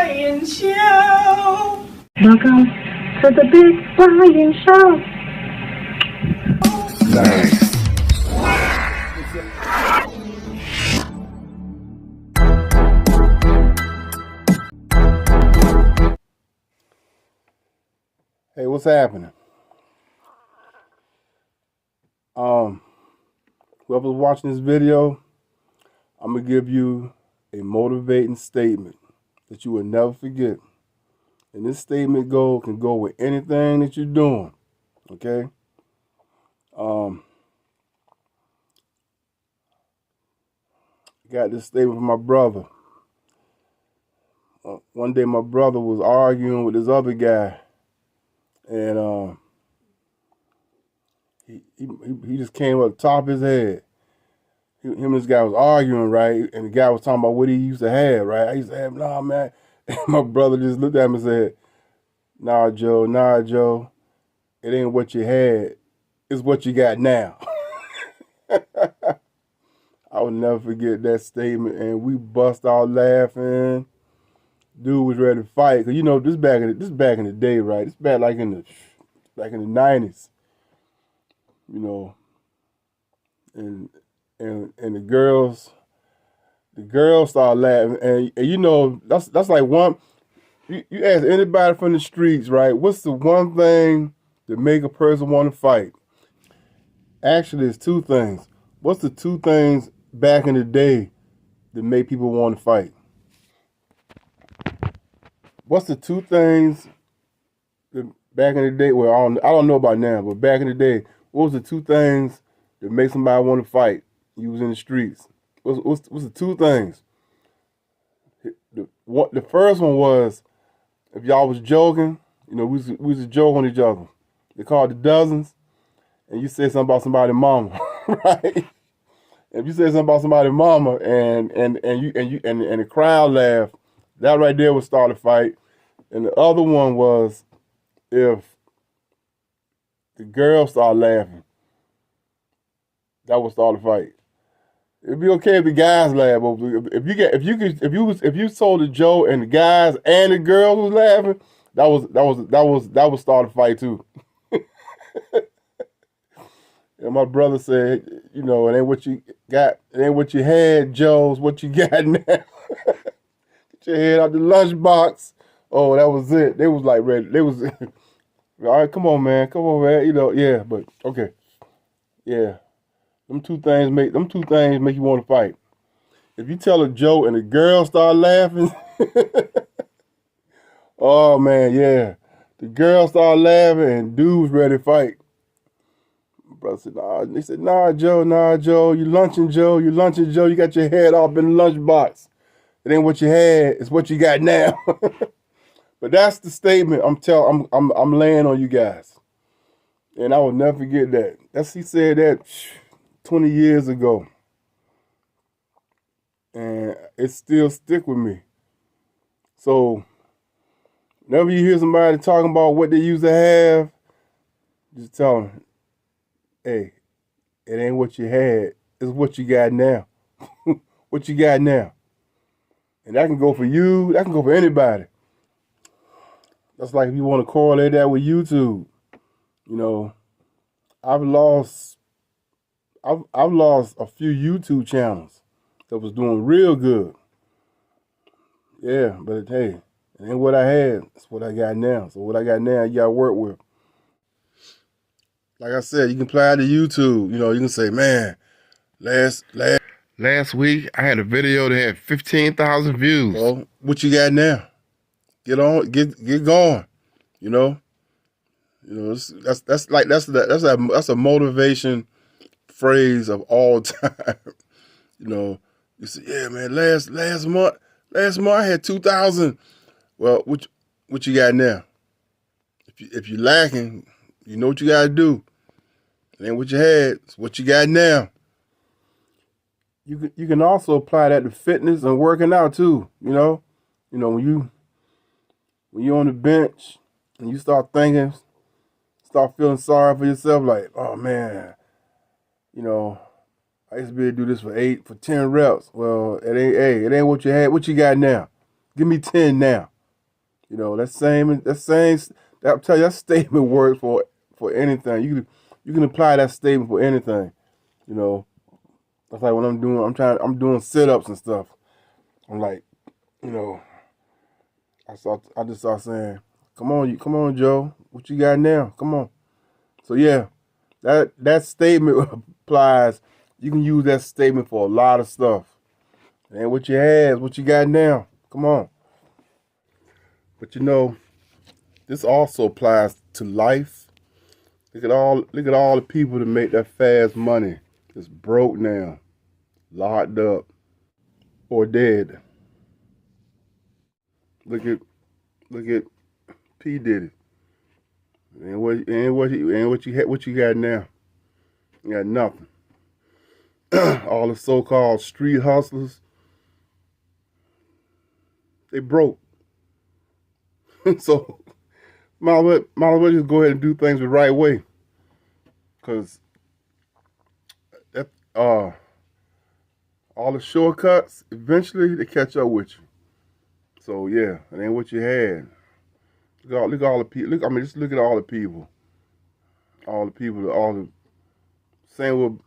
Brian Show. Welcome to the Big Brian Show. Nice. Hey, what's happening? Whoever's watching this video, I'm gonna give you a motivating statement that you will never forget. And this statement can go with anything that you're doing. Okay? Got this statement from my brother. One day my brother was arguing with this other guy, and he just came up top of his head. Him and this guy was arguing, right? And the guy was talking about what he used to have, right? I used to have, nah, man. And my brother just looked at him and said, nah, Joe, it ain't what you had, it's what you got now. I will never forget that statement, and we bust out laughing. Dude was ready to fight, cause you know this back in the day, right? This back like in the 90s, you know, and the girls started laughing, and you know that's like one. You ask anybody from the streets, right? What's the one thing that make a person want to fight? Actually, it's two things. What's the two things back in the day that made people want to fight? What's the two things that back in the day? Well, I don't know about now, but back in the day, what was the two things that make somebody want to fight? You was in the streets. What's the two things? The first one was if y'all was joking, you know, we was to joke on each other. They called the dozens, and you said something about somebody's mama, right? If you said something about somebody's mama and the crowd laughed, that right there would start a fight. And the other one was if the girls start laughing, that would start a fight. It'd be okay if the guys laugh, but if you told the joke and the guys and the girls was laughing, that would start a fight too. And my brother said, you know, it ain't what you got, it ain't what you had, Joe, it's what you got now. Get your head out the lunchbox. Oh, that was it. They was like ready. They was all right, come on, man. You know, yeah, but okay. Yeah. Them two things make you want to fight. If you tell a joke and the girls start laughing, oh man, yeah. The girls start laughing and dude's ready to fight. My brother said, nah. They said, nah, Joe, you lunching, Joe. You got your head off in the lunchbox. It ain't what you had, it's what you got now. But that's the statement I'm laying on you guys. And I will never forget that. He said that 20 years ago. And it still stick with me. So whenever you hear somebody talking about what they used to have, just tell them, hey, it ain't what you had, it's what you got now. What you got now. And that can go for you, that can go for anybody. That's like if you want to correlate that with YouTube. You know, I've lost a few YouTube channels that was doing real good. Yeah, but hey, it ain't what I had, it's what I got now. So what I got now, you got to work with. Like I said, you can apply to YouTube. You know, you can say, man, last week I had a video that had 15,000 views. So what you got now? Get on, get going. You know, that's a motivation phrase of all time. You know, you say, yeah, man, last month I had 2,000. Well, what you got now? If you're lacking, you know what you got to do. It ain't what you had, it's what you got now. You can also apply that to fitness and working out too. You know, when you're on the bench and you start feeling sorry for yourself, like, oh man, you know, I used to be able to do this for 10 reps. Well, it ain't what you had. What you got now? Give me 10 now. You know, I'll tell you, that statement works for anything. You can apply that statement for anything. You know, that's like when I'm doing sit-ups and stuff. I'm like, you know, I just start saying, come on, Joe. What you got now? Come on. So yeah, that statement applies. You can use that statement for a lot of stuff. And what you have, what you got now. Come on. But you know, this also applies to life. Look at all the people that make that fast money. That's broke now, locked up, or dead. Look at P Diddy. And what you got now? You got nothing. All the so-called street hustlers, they broke. So might as well just go ahead and do things the right way. Cause that all the shortcuts, eventually they catch up with you. So yeah, it ain't what you had. Look at all the people. Just look at all the people. All the same with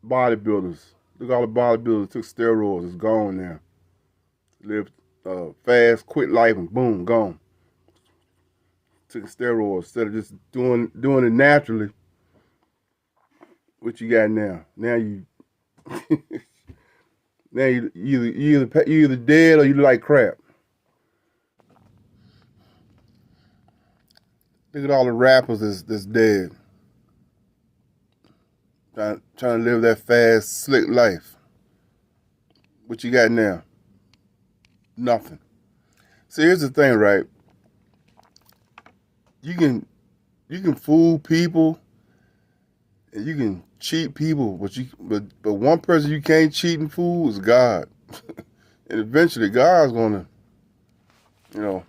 bodybuilders. Look at all the bodybuilders took steroids. It's gone now. Lived fast, quick life, and boom, gone. Took steroids instead of just doing it naturally. What you got now? Now you now you either dead or you like crap. Look at all the rappers that's dead. Trying to live that fast, slick life. What you got now? Nothing. See, here's the thing, right? You can fool people and you can cheat people, but one person you can't cheat and fool is God. And eventually God's gonna, you know,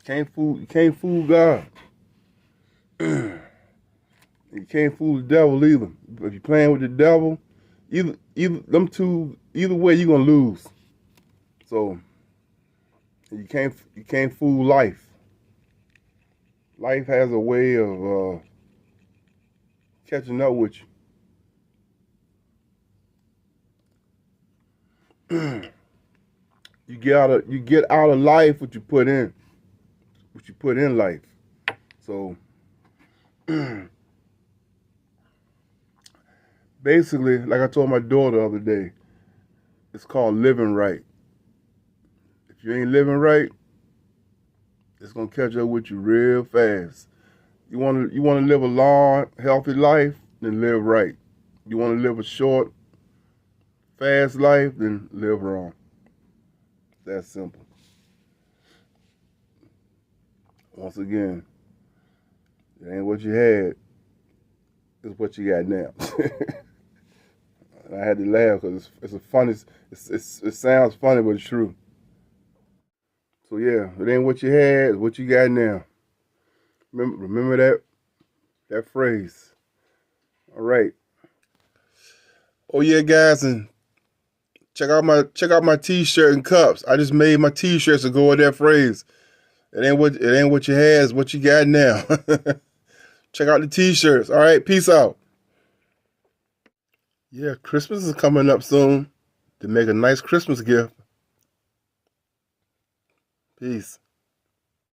you can't fool God. You can't fool the devil either. If you're playing with the devil, either way you're gonna lose. So you can't fool life. Life has a way of catching up with you. You get out of life what you put in life. So basically, like I told my daughter the other day, it's called living right. If you ain't living right, it's gonna catch up with you real fast. You wanna live a long, healthy life, then live right. You wanna live a short, fast life, then live wrong. It's that simple. Once again, it ain't what you had, it's what you got now. And I had to laugh because it sounds funny, but it's true. So yeah, it ain't what you had, it's what you got now. Remember that phrase. All right. Oh yeah, guys, and check out my t-shirt and cups. I just made my t-shirts to go with that phrase. It ain't what you had, it's what you got now. Check out the t-shirts. All right, peace out. Yeah, Christmas is coming up soon. To make a nice Christmas gift. Peace.